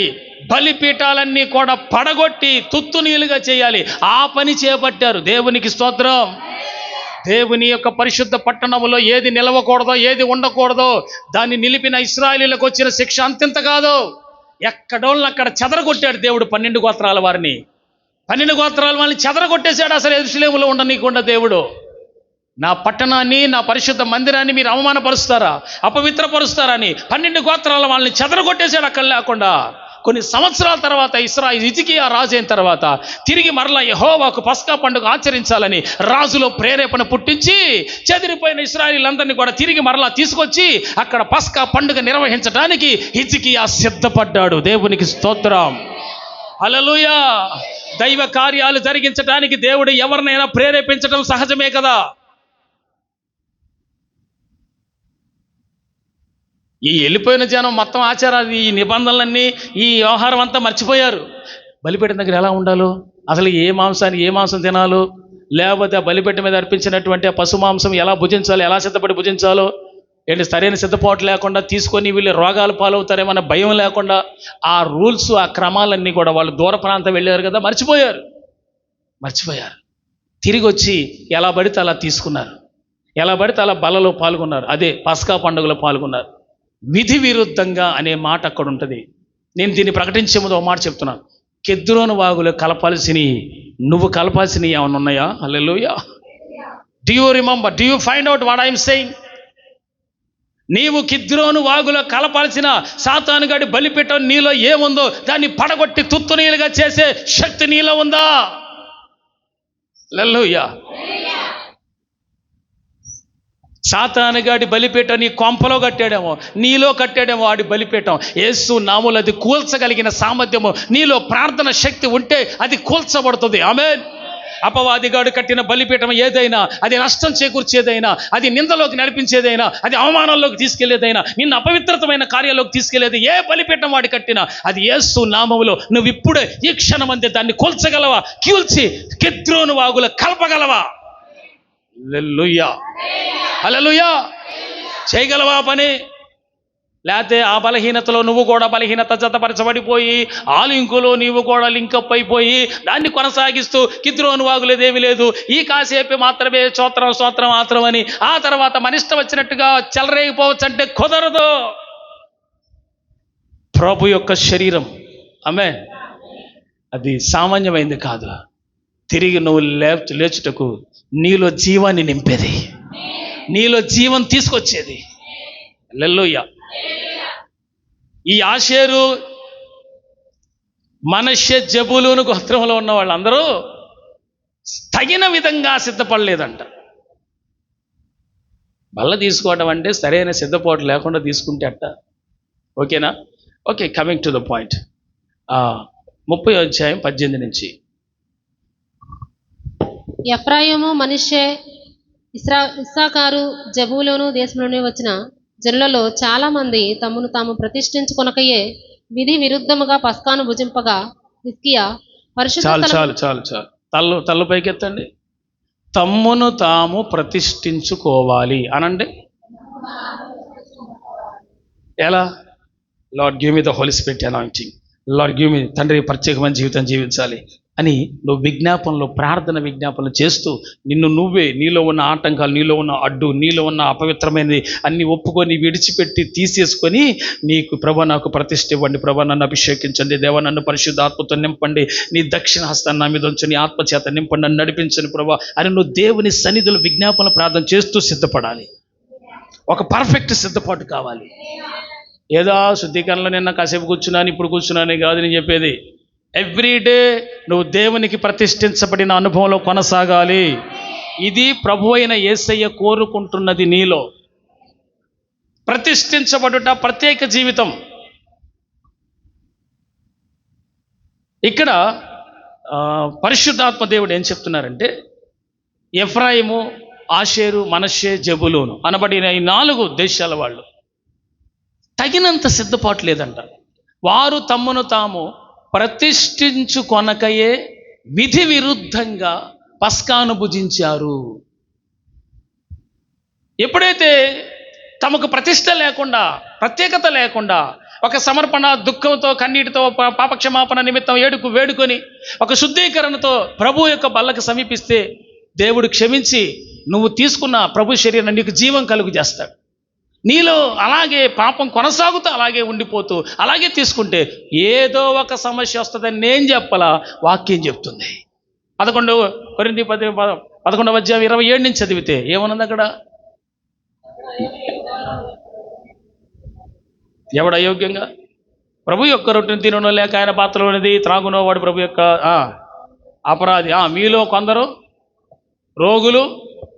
బలిపీఠాలన్నీ కూడా పడగొట్టి తుత్తునీలుగా చేయాలి. ఆ పని చేపట్టారు. దేవునికి స్తోత్రం. దేవుని యొక్క పరిశుద్ధ పట్టణములో ఏది నిలవకూడదో, ఏది ఉండకూడదో దాన్ని నిలిపిన ఇశ్రాయేలీయులకు వచ్చిన శిక్ష అంతింత కాదు. ఎక్కడోళ్ళని అక్కడ చెదరగొట్టాడు దేవుడు. 12 గోత్రాల వారిని, 12 గోత్రాల వారిని చెదరగొట్టేశాడు. అసలు యెరూషలేములో ఉండనీయకుండా దేవుడు, నా పట్టణాన్ని, నా పరిశుద్ధ మందిరాన్ని మీరు అవమానపరుస్తారా, అపవిత్రపరుస్తారా అని 12 గోత్రాల వాళ్ళని చెదరగొట్టేశాడు అక్కడ లేకుండా. కొన్ని సంవత్సరాల తర్వాత హిజ్కియా రాజు అయిన తర్వాత తిరిగి మరలా యెహోవాకు పస్కా పండుగ ఆచరించాలని రాజులో ప్రేరేపణ పుట్టించి చెదిరిపోయిన ఇశ్రాయేలీయులందరినీ కూడా తిరిగి మరలా తీసుకొచ్చి అక్కడ పస్కా పండుగ నిర్వహించడానికి హిజ్కియా సిద్ధపడ్డాడు. దేవునికి స్తోత్రం, హల్లెలూయా. దైవ కార్యాలు జరిగించడానికి దేవుడు ఎవరినైనా ప్రేరేపించడం సహజమే కదా. ఈ వెళ్ళిపోయిన జనం మొత్తం ఆచారాలు, ఈ నిబంధనలన్నీ, ఈ వ్యవహారం అంతా మర్చిపోయారు. బలిపీఠం దగ్గర ఎలా ఉండాలో, అసలు ఏ మాంసం తినాలో, లేకపోతే ఆ బలిపీఠం మీద అర్పించినటువంటి ఆ పశు మాంసం ఎలా భుజించాలో, ఎలా సిద్ధపడి భుజించాలో, సరైన సిద్ధపాటు లేకుండా తీసుకొని వీళ్ళు రోగాలు పాలవుతారేమన్న భయం లేకుండా ఆ రూల్స్, ఆ క్రమాలన్నీ కూడా వాళ్ళు దూర ప్రాంతం వెళ్ళారు కదా, మర్చిపోయారు. తిరిగి వచ్చి ఎలా పడితే అలా తీసుకున్నారు, ఎలా పడితే అలా బలలో పాల్గొన్నారు. అదే పస్కా పండుగలో పాల్గొన్నారు. విధి విరుద్ధంగా అనే మాట అక్కడ ఉంటుంది. నేను దీన్ని ప్రకటించే ముందు ఒక మాట చెప్తున్నాను. కిద్రోను వాగులో నువ్వు కలపాల్సినవి ఏమైనా ఉన్నాయా? Hallelujah. Do you remember, do you find out what I'm saying? నీవు కిద్రోను వాగులో కలపాల్సిన సాతానుగాడి బలిపీఠం నీలో ఏముందో దాన్ని పడగొట్టి తుత్తునీలుగా చేసే శక్తి నీలో ఉందా? హల్లెలూయా. సాతానుగాడి బలిపీఠం నీ కొంపలో కట్టాడేమో, నీలో కట్టాడేమో ఆడి బలిపీఠం. యేసు నామములో అది కూల్చగలిగిన సామర్థ్యము నీలో, ప్రార్థన శక్తి ఉంటే అది కూల్చబడుతుంది. ఆమేన్. అపవాదిగాడు కట్టిన బలిపీఠం ఏదైనా, అది నష్టం చేకూర్చేదైనా, అది నిందలోకి నడిపించేదైనా, అది అవమానంలోకి తీసుకెళ్లేదైనా, నిన్ను అపవిత్రతమైన కార్యాల్లోకి తీసుకెళ్లేది ఏ బలిపీఠం వాడి కట్టినా అది యేసు నామములో నువ్వు ఇప్పుడే ఈ క్షణమంతే దాన్ని కూల్చగలవా? కూల్చి కిద్రోను వాగులో కలపగలవా? హల్లెలూయా, హల్లెలూయా. చేయగలవా పని? లేకపోతే ఆ బలహీనతలో నువ్వు కూడా బలహీనత జతపరచబడిపోయి ఆ లింకులో నీవు కూడా లింకప్ అయిపోయి దాన్ని కొనసాగిస్తూ కిద్రోను వాగులేదేమీ లేదు, ఈ కాసేపు మాత్రమే స్తోత్రం మాత్రం అని ఆ తర్వాత మన ఇష్టం వచ్చినట్టుగా చెలరేగిపోవచ్చు అంటే కుదరదు. ప్రభు యొక్క శరీరం, ఆమేన్, అది సామాన్యమైంది కాదు. తిరిగి నువ్వు లేచుటకు నీలో జీవాన్ని నింపేది, నీలో జీవం తీసుకొచ్చేది. హల్లెలూయా. ఈ ఆషేరు, మనష్య, జబూలూను గోత్రంలో ఉన్న వాళ్ళందరూ తగిన విధంగా సిద్ధపడలేదంట. బల్ల తీసుకోవడం అంటే సరైన సిద్ధపాటు లేకుండా తీసుకుంటే అట్ట. ఓకేనా? Okay, coming to the point. 30వ అధ్యాయం 18 నుంచి. ఎఫ్రాయిము, మనష్షే, ఇస్సాకారు, జబూలూను దేశంలోనే వచ్చిన జనులలో చాలా మంది తమను తాము ప్రతిష్ఠించుకొనకయే విధి విరుద్ధముగా పస్కాను భుజింపగా హిజ్కియా పరిశుద్ధ చాలు తల్లు పైకెత్తండి. తమ్మును తాము ప్రతిష్ఠించుకోవాలి అనండి. ఎలా? Lord give me the holy spirit anointing, Lord give me, తండ్రి ప్రత్యేకమైన జీవితం జీవించాలి అని నువ్వు విజ్ఞాపనలో, ప్రార్థన విజ్ఞాపనలు చేస్తూ నిన్ను నువ్వే, నీలో ఉన్న ఆటంకాలు, నీలో ఉన్న అడ్డు, నీలో ఉన్న అపవిత్రమైనది అన్ని ఒప్పుకొని విడిచిపెట్టి తీసేసుకొని నీకు ప్రభా నాకు ప్రతిష్ఠ ఇవ్వండి, ప్రభా నన్ను అభిషేకించండి, దేవా నన్ను పరిశుద్ధాత్మతో నింపండి, నీ దక్షిణ హస్తాన్ని నా మీద ఉంచి నీ ఆత్మచేత నింపండి, నన్ను నడిపించండి ప్రభా అని నువ్వు దేవుని సన్నిధిలో విజ్ఞాపన ప్రార్థన చేస్తూ సిద్ధపడాలి. ఒక పర్ఫెక్ట్ సిద్ధపాటు కావాలి. ఏదో శుద్ధీకరణలో నిన్న కాసేపు కూర్చున్నాను ఇప్పుడు కూర్చున్నాను కాదు నేను చెప్పేది. ఎవ్రీడే నువ్వు దేవునికి ప్రతిష్ఠించబడిన అనుభవంలో కొనసాగాలి. ఇది ప్రభు అయిన యేసయ్య కోరుకుంటున్నది నీలో. ప్రతిష్ఠించబడుట ప్రత్యేక జీవితం. ఇక్కడ పరిశుద్ధాత్మ దేవుడు ఏం చెప్తున్నారంటే, ఎఫ్రాయిము, ఆషేరు, మనష్షే, జెబులూను అనబడిన ఈ 4 దేశాల వాళ్ళు తగినంత సిద్ధపాటు లేదంట. వారు తమ్మును తాము ప్రతిష్ఠించుకొనకయే విధి విరుద్ధంగా పస్కాను భుజించారు. ఎప్పుడైతే తమకు ప్రతిష్ట లేకుండా, ప్రత్యేకత లేకుండా, ఒక సమర్పణ, దుఃఖంతో, కన్నీటితో, పాపక్షమాపణ నిమిత్తం వేడుకొని ఒక శుద్ధీకరణతో ప్రభు యొక్క బల్లకి సమీపిస్తే దేవుడు క్షమించి నువ్వు తీసుకున్న ప్రభు శరీరం నీకు జీవం కలుగు చేస్తాడు. నీలో అలాగే పాపం కొనసాగుతూ అలాగే ఉండిపోతూ అలాగే తీసుకుంటే ఏదో ఒక సమస్య వస్తుందని నేను చెప్పలా, వాక్యం చెప్తుంది. 11 కొరింథీ 11వ అధ్యాయం 27 నుంచి చదివితే ఏమన్నది అక్కడ? ఎవడు అయోగ్యంగా ప్రభు యొక్క రొట్టెను తిననో లేక ఆయన పాత్రలోనిది త్రాగునో వాడు ప్రభు యొక్క అపరాధి. మీలో కొందరు రోగులు,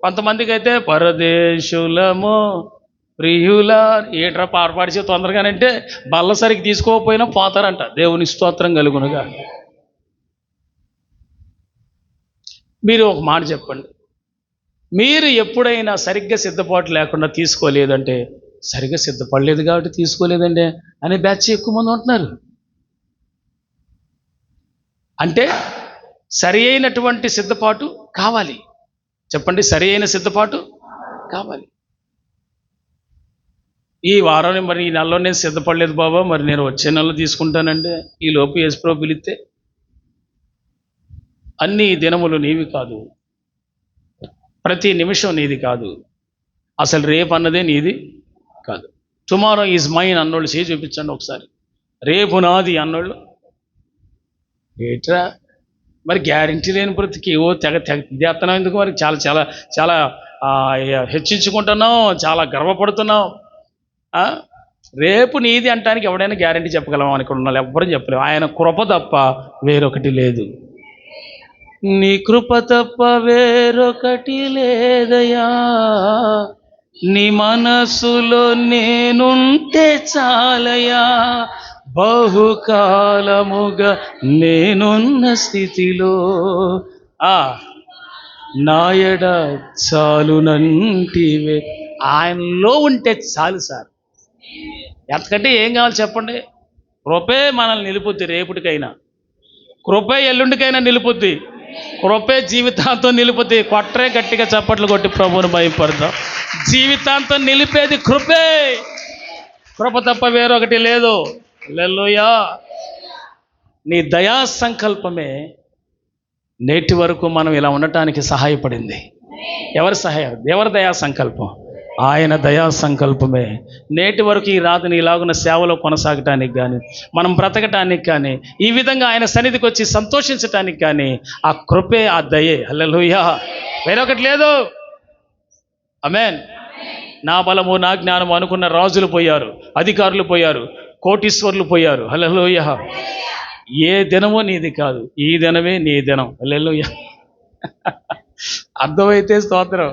కొంతమందికి అయితే పరదేశులము ప్రియుల ఏట్రా పాడపాడిచే తొందరగానంటే బల్ల సరికి తీసుకోకపోయినా పోతారంట. దేవుని స్తోత్రం కలుగునుగా. మీరు ఒక మాట చెప్పండి, మీరు ఎప్పుడైనా సరిగ్గా సిద్ధపాటు లేకుండా తీసుకోలేదంటే, సరిగ్గా సిద్ధపడలేదు కాబట్టి తీసుకోలేదండి అనే బ్యాచ్ ఎక్కువ మంది ఉంటున్నారు. అంటే సరి అయినటువంటి సిద్ధపాటు కావాలి. చెప్పండి, సరి అయిన సిద్ధపాటు కావాలి. ఈ వారం మరి ఈ నెలలో నేను సిద్ధపడలేదు బాబా, మరి నేను వచ్చే నెలలో తీసుకుంటానంటే ఈ లోపు యేసుప్రభు పిలిస్తే, అన్ని దినములు నీవి కాదు, ప్రతి నిమిషం నీది కాదు, అసలు రేపు అన్నదే నీది కాదు. టుమారో ఈజ్ మైన్ అన్నోళ్ళు చేసి చూపించండి ఒకసారి. రేపు నాది అన్నోళ్ళు ఏట్రా మరి గ్యారంటీ లేని బ్రతికి ఓ తెగ చేస్తున్నాం ఎందుకు? మరి చాలా చాలా చాలా హెచ్చించుకుంటున్నాం, చాలా గర్వపడుతున్నాం. రేపు నీది అంటానికి ఎవడైనా గ్యారంటీ చెప్పగలమా అనుకున్న ఎవ్వరూ చెప్పలేము. ఆయన కృప తప్ప వేరొకటి లేదు. నీ కృప తప్ప వేరొకటి లేదయా, నీ మనసులో నేనుంటే చాలయా, బహుకాలముగా నేనున్న స్థితిలో నాయడ చాలునంటివే. ఆయనలో ఉంటే చాలు సార్. ఎంతకంటే ఏం కావాలి చెప్పండి? కృపే మనల్ని నిలుపుద్ది, రేపుటికైనా కృపే, ఎల్లుండికైనా నిలుపుద్ది, కృపే జీవితాంతం నిలుపుద్ది. కొట్టరే గట్టిగా చప్పట్లు కొట్టి ప్రభువుని భయపడతాం. జీవితాంతం నిలిపేది కృపే, కృప తప్ప వేరొకటి లేదు. హల్లెలూయా. నీ దయా సంకల్పమే నేటి వరకు మనం ఇలా ఉండటానికి సహాయపడింది. ఎవరి సహాయం? ఎవరి దయా సంకల్పం? ఆయన దయా సంకల్పమే నేటి వరకు ఈ రాత్రిని ఇలాగున్న సేవలో కొనసాగటానికి కానీ, మనం బ్రతకటానికి కానీ, ఈ విధంగా ఆయన సన్నిధికి వచ్చి సంతోషించటానికి కానీ ఆ కృపే, ఆ దయే. హల్లెలూయా. వేరొకటి లేదు. ఆమేన్. నా బలము నా జ్ఞానము అనుకున్న రాజులు పోయారు, అధికారులు పోయారు, కోటీశ్వరులు పోయారు. హల్లెలూయా. ఏ దినమో నీది కాదు, ఈ దినమే నీ దినం. హల్లెలూయా. అర్థమైతే స్తోత్రం.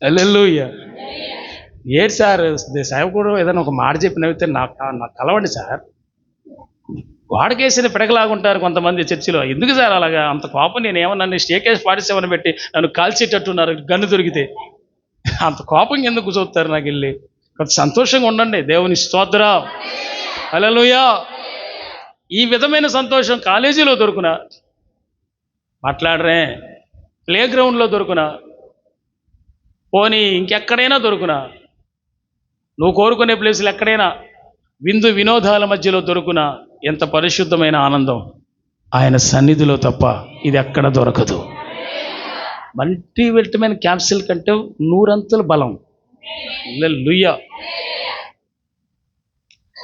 హల్లెలూయా. ఏంటి సార్ సేవకుడు ఏదైనా ఒక మాట చెప్పినవితే నాకు కలవండి సార్. వాడకేసిన పిడకలాగుంటారు కొంతమంది చర్చిలో. ఎందుకు సార్ అలాగా అంత కోపం? నేనేమన్నా స్టేకేసి పాడిసేవని పెట్టి నన్ను కాల్చేటట్టున్నారు గన్ను దొరికితే. అంత కోపం ఎందుకు చూస్తారు? నాకు వెళ్ళి కొంత సంతోషంగా ఉండండి. దేవుని స్తోత్రం. హల్లెలూయా. ఈ విధమైన సంతోషం కాలేజీలో దొరుకునా? మాట్లాడరే. ప్లే గ్రౌండ్లో దొరుకునా, పోనీ ఇంకెక్కడైనా దొరుకునా, నువ్వు కోరుకునే ప్లేసులు ఎక్కడైనా విందు వినోదాల మధ్యలో దొరుకునా ఎంత పరిశుద్ధమైన ఆనందం ఆయన సన్నిధిలో తప్ప ఇది ఎక్కడ దొరకదు. మల్టీవిటమిన్ క్యాప్సిల్ కంటే 100 అంతుల బలం. హల్లెలూయా.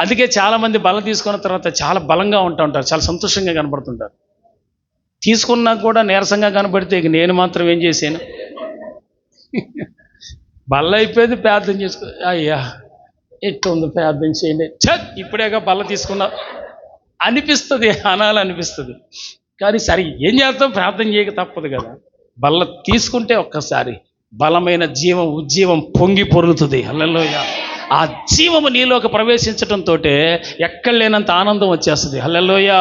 అందుకే చాలామంది బలం తీసుకున్న తర్వాత చాలా బలంగా ఉంటారు, చాలా సంతోషంగా కనపడుతుంటారు. తీసుకున్నా కూడా నీరసంగా కనపడితే ఇక నేను మాత్రం ఏం చేశాను, బల్ల అయిపోయింది, ప్రార్థన చేసుకో, అయ్యా ఎట్లా ఉంది ప్రార్థన చేయండి, ఇప్పుడేగా బల్ల తీసుకున్నా అనిపిస్తుంది, అనాలనిపిస్తుంది. కానీ సరే ఏం చేస్తాం, ప్రార్థన చేయక తప్పదు కదా. బల్ల తీసుకుంటే ఒక్కసారి బలమైన ఉజ్జీవం పొంగి పొరుగుతుంది. హల్లెలూయా. ఆ జీవము నీలోకి ప్రవేశించడంతో ఎక్కడ లేనంత ఆనందం వచ్చేస్తుంది. హల్లెలూయా.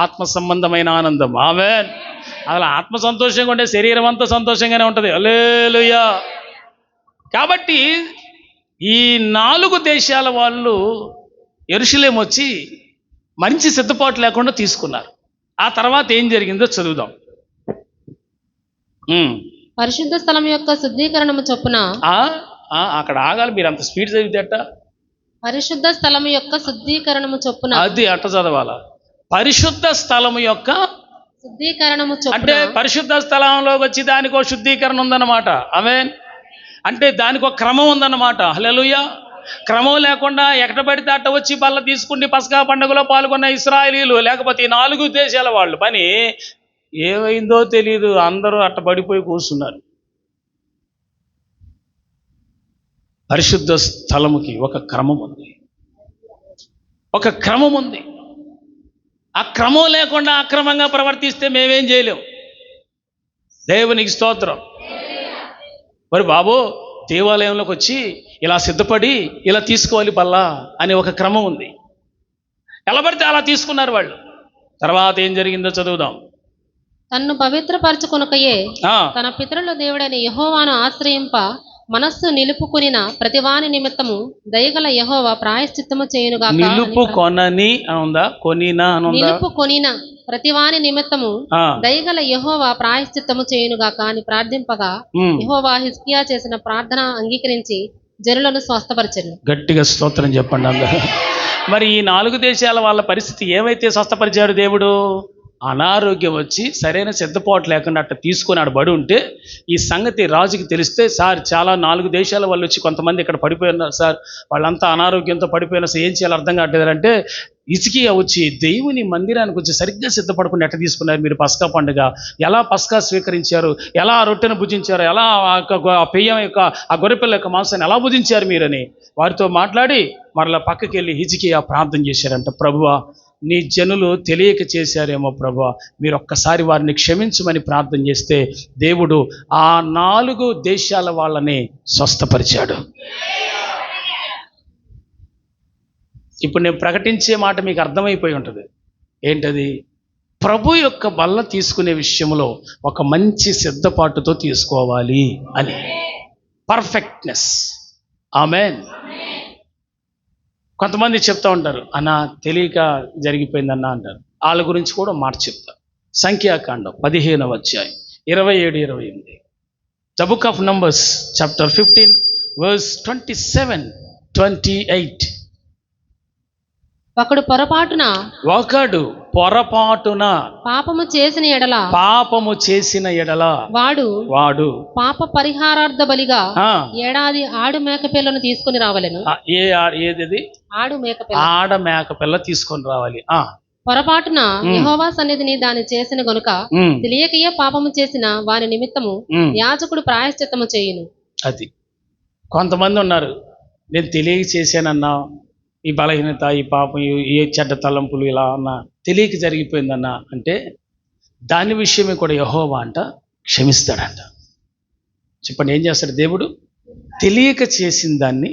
ఆత్మ సంబంధమైన ఆనందం. ఆమేన్. అలా ఆత్మ సంతోషంగా ఉంటే శరీరం అంతా సంతోషంగానే ఉంటుంది. హల్లెలూయా. కాబట్టి ఈ 4 దేశాల వాళ్ళు యెరూషలేము వచ్చి మంచి సిద్ధపాటు లేకుండా తీసుకున్నారు. ఆ తర్వాత ఏం జరిగిందో చదువుదాం. పరిశుద్ధ స్థలం యొక్క శుద్ధీకరణము చొప్పున అక్కడ ఆగాలి, మీరు అంత స్పీడ్ చదివితేట. పరిశుద్ధ స్థలము యొక్క శుద్ధీకరణము చొప్పున, అది అట్ట చదవాలా. పరిశుద్ధ స్థలము యొక్క శుద్ధీకరణము చొప్పున అంటే పరిశుద్ధ స్థలంలోకి వచ్చి దానికి ఒక శుద్ధీకరణ ఉందన్నమాట. ఆమేన్. అంటే దానికి ఒక క్రమం ఉందన్నమాట. హల్లెలూయా. క్రమం లేకుండా ఎక్కడ పడితే అట్ట వచ్చి బల్ల తీసుకుని పస్కా పండుగలో పాల్గొన్న ఇశ్రాయేలీలు, లేకపోతే ఈ 4 దేశాల వాళ్ళు పని ఏమైందో తెలియదు, అందరూ అట్ట పడిపోయి కూర్చున్నారు. పరిశుద్ధ స్థలముకి ఒక క్రమం ఉంది, ఒక క్రమం ఉంది. ఆ క్రమం లేకుండా అక్రమంగా ప్రవర్తిస్తే మేమేం చేయలేం. దేవునికి స్తోత్రం. మరి బాబు దేవాలయంలోకి వచ్చి ఇలా సిద్ధపడి ఇలా తీసుకోవాలి బల్లా అనే ఒక క్రమం ఉంది. ఎలా పడితే అలా తీసుకున్నారు వాళ్ళు. తర్వాత ఏం జరిగిందో చదువుదాం. తన్ను పవిత్రపరచుకొనకయే తన పితరుల దేవుడైన యెహోవాను ఆశ్రయింప మనస్సు నిలుపుకొనిన ప్రతివాని నిమిత్తము దయగల యెహోవా ప్రాయశ్చిత్తము చేయునుగాక. నిలుపుకొనని అనుందా, కొనినా అనుందా? నిలుపుకొనిన ప్రతివాని నిమిత్తము దయగల యెహోవా ప్రాయశ్చిత్తము చేయునుగాక అని ప్రార్థింపగా యెహోవా హిజ్కియా చేసిన ప్రార్థన అంగీకరించి జనులను స్వస్థపరిచెను. గట్టిగా స్తోత్రం చెప్పండి అందరూ. మరి ఈ 4 దేశాల వాళ్ళ పరిస్థితి ఏమైతే స్వస్థపరిచాడు దేవుడు, అనారోగ్యం వచ్చి సరైన సిద్ధపాటు లేకుండా అట్లా తీసుకొని ఆడ బడి ఉంటే ఈ సంగతి రాజుకి తెలిస్తే, సార్ చాలా 4 దేశాల వాళ్ళు వచ్చి కొంతమంది ఇక్కడ పడిపోయినారు సార్, వాళ్ళంతా అనారోగ్యంతో పడిపోయినా సార్, ఏం చేయాలో అర్థం కావట్లేదంటే హిజ్కియా వచ్చి దేవుని మందిరానికి వచ్చి సరిగ్గా సిద్ధపడకుండా ఎట్లా తీసుకున్నారు మీరు పస్కా పండుగ, ఎలా పస్కా స్వీకరించారు, ఎలా ఆ రొట్టెను భుజించారు, ఎలా ఆ పెయ్యం యొక్క ఆ గొర్రెపిల్ల యొక్క మాంసాన్ని ఎలా భుజించారు మీరని వారితో మాట్లాడి మరలా పక్కకి వెళ్ళి హిజ్కియా ప్రార్థన చేశారంట. ప్రభువా నీ జనులు తెలియక చేశారేమో ప్రభువా, మీరు ఒక్కసారి వారిని క్షమించమని ప్రార్థన చేస్తే దేవుడు ఆ 4 దేశాల వాళ్ళని స్వస్థపరిచాడు. ఇప్పుడు నేను ప్రకటించే మాట మీకు అర్థమైపోయి ఉంటుంది. ఏంటది? ప్రభు యొక్క బల్ల తీసుకునే విషయంలో ఒక మంచి సిద్ధపాటుతో తీసుకోవాలి అని. పర్ఫెక్ట్నెస్. ఆమేన్. కొంతమంది చెప్తా ఉంటారు, అన్న తెలియక జరిగిపోయిందన్న అంటారు. వాళ్ళ గురించి కూడా మాట చెప్తా. సంఖ్యాకాండం 15వ అధ్యాయం 27-28. The book of numbers chapter 15 verse 27-28. ఒకడు పొరపాటున పాపము చేసిన ఎడల వాడు పాప పరిహారార్థ బలిగా ఏడాది ఆడు మేకపిల్లను తీసుకుని రావలెను. ఏది? ఆడ మేకపిల్ల తీసుకొని రావాలి. పొరపాటున యెహోవా సన్నిధిని దాన్ని చేసిన గనుక తెలియకయే పాపము చేసిన వాని నిమిత్తము యాజకుడు ప్రాయశ్చిత్తము చేయును. అది కొంతమంది ఉన్నారు, నేను తెలియక చేశానన్నా, ఈ బలహీనత, ఈ పాపం, ఈ చెడ్డ తలంపులు ఇలా అన్నా, తెలియక జరిగిపోయిందన్నా అంటే దాని విషయమే కూడా యెహోవా అంట క్షమిస్తాడంట. చెప్పండి, ఏం చేస్తాడు దేవుడు? తెలియక చేసిన దాన్ని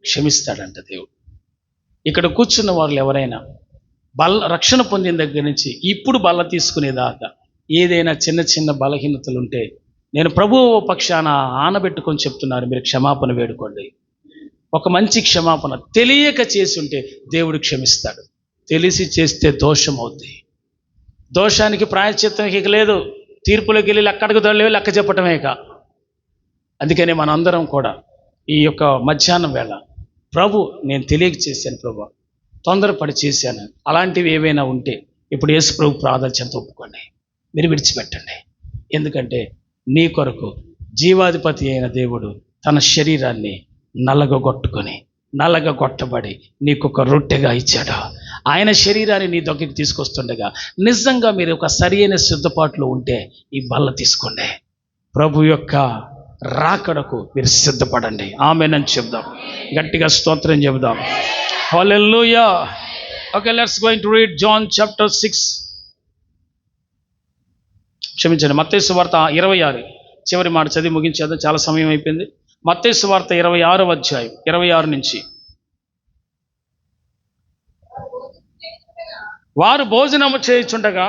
క్షమిస్తాడంట దేవుడు. ఇక్కడ కూర్చున్న వాళ్ళు ఎవరైనా రక్షణ పొందిన దగ్గర నుంచి ఇప్పుడు బల్ల తీసుకునేదాకా ఏదైనా చిన్న చిన్న బలహీనతలు ఉంటే నేను ప్రభువు పక్షాన ఆనబెట్టుకొని చెప్తున్నారు, మీరు క్షమాపణ వేడుకోండి. ఒక మంచి క్షమాపణ. తెలియక చేసి ఉంటే దేవుడు క్షమిస్తాడు. తెలిసి చేస్తే దోషం అవుద్ది. దోషానికి ప్రాయశ్చిత్తం ఇక లేదు. తీర్పులోకి వెళ్ళి లెక్క అడుగుతాడు, లెక్క చెప్పటమే ఇక. అందుకని మనందరం కూడా ఈ యొక్క మధ్యాహ్నం వేళ, ప్రభు నేను తెలియక చేశాను ప్రభు, తొందరపడి చేశాను, అలాంటివి ఏవైనా ఉంటే ఇప్పుడు యేసు ప్రభు ప్రార్థన ఒప్పుకోండి, మీరు విడిచిపెట్టండి. ఎందుకంటే నీ కొరకు జీవాధిపతి అయిన దేవుడు తన శరీరాన్ని నల్లగొట్టబడి నీకొక రొట్టెగా ఇచ్చాడు. ఆయన శరీరాన్ని నీ దగ్గరికి తీసుకొస్తుండగా నిజంగా మీరు ఒక సరైన సిద్ధపాటులో ఉంటే ఈ బల్ల తీసుకోండి. ప్రభు యొక్క రాకడకు మీరు సిద్ధపడండి. ఆమేనని చెప్దాం, గట్టిగా స్తోత్రం చెబుదాం. Hallelujah. Okay, let's going to read John chapter 6. క్షమించండి, మత్తయి సువార్త 26 చివరి మాట చదివి ముగించేద్దాం, చాలా సమయం అయిపోయింది. మత్తయి సువార్త 26వ అధ్యాయం 26 నుంచి. వారు భోజనము చేయుచుండగా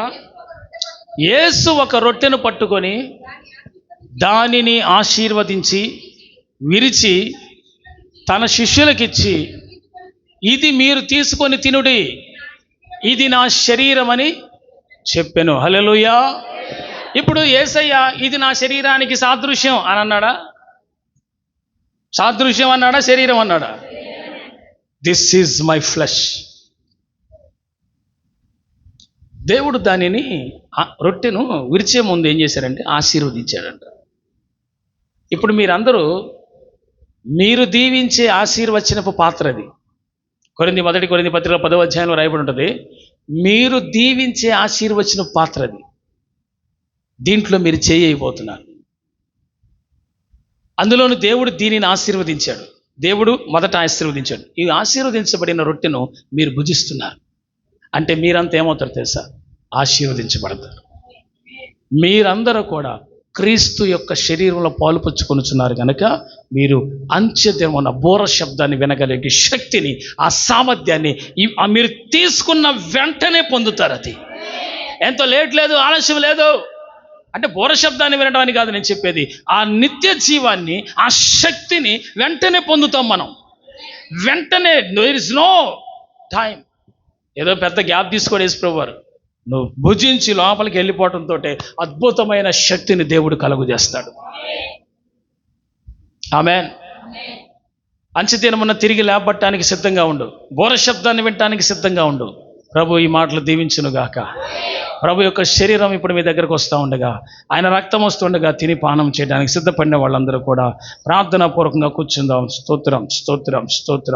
యేసు ఒక రొట్టెను పట్టుకొని దానిని ఆశీర్వదించి విరిచి తన శిష్యులకిచ్చి, ఇది మీరు తీసుకొని తినుడి, ఇది నా శరీరం అని చెప్పెను. హల్లెలూయా. ఇప్పుడు యేసయ్య ఇది నా శరీరానికి సాదృశ్యం అని అన్నాడా? సాదృశ్యం అన్నాడా? శరీరం అన్నాడా? This is my flesh. దేవుడు దానిని రొట్టెను విరిచే ముందు ఏం చేశారంటే ఆశీర్వదించాడంట. ఇప్పుడు మీరందరూ మీరు దీవించే ఆశీర్వచనపు పాత్ర అది. మొదటి కొరింథీ పత్రిక 10వ అధ్యాయంలో రాయబడి ఉంటుంది, మీరు దీవించే ఆశీర్వచనపు పాత్ర అది. దీంట్లో మీరు చేయబోతున్నారు. అందులోను దేవుడు దీనిని ఆశీర్వదించాడు. దేవుడు మొదట ఆశీర్వదించాడు. ఈ ఆశీర్వదించబడిన రొట్టెను మీరు భుజిస్తున్నారు అంటే మీరంతా ఏమవుతారు తెలుసా? ఆశీర్వదించబడతారు. మీరందరూ కూడా క్రీస్తు యొక్క శరీరంలో పాలుపంచుకొనుచున్నారు కనుక మీరు అంచెదినమున బోర శబ్దాన్ని వినగలిగే శక్తిని, ఆ సామర్థ్యాన్ని మీరు తీసుకున్న వెంటనే పొందుతారు. అది ఎంతో లేట్ లేదు, ఆలస్యం లేదు. అంటే బోర శబ్దాన్ని వినడానికి కాదు నేను చెప్పేది, ఆ నిత్య జీవాన్ని, ఆ శక్తిని వెంటనే పొందుతాం మనం. వెంటనే, దేర్ ఇస్ నో టైం. ఏదో పెద్ద గ్యాప్ తీసుకోడు యేసుప్రభు వారు. నువ్వు భుజించి లోపలికి వెళ్ళిపోవడంతో అద్భుతమైన శక్తిని దేవుడు కలుగు చేస్తాడు. ఆమేన్. అంచెదినమున తిరిగి లేపబట్టడానికి సిద్ధంగా ఉండు. బోర శబ్దాన్ని వినటానికి సిద్ధంగా ఉండు. ప్రభు ఈ మాటలు దీవించునుగాక. ప్రభు యొక్క శరీరం ఇప్పుడు మీ దగ్గరకు వస్తూ ఉండగా, ఆయన రక్తం వస్తుండగా తిని పానం చేయడానికి సిద్ధపడిన వాళ్ళందరూ కూడా ప్రార్థనాపూర్వకంగా కూర్చుందాం. స్తోత్రం, స్తోత్రం, స్తోత్రం.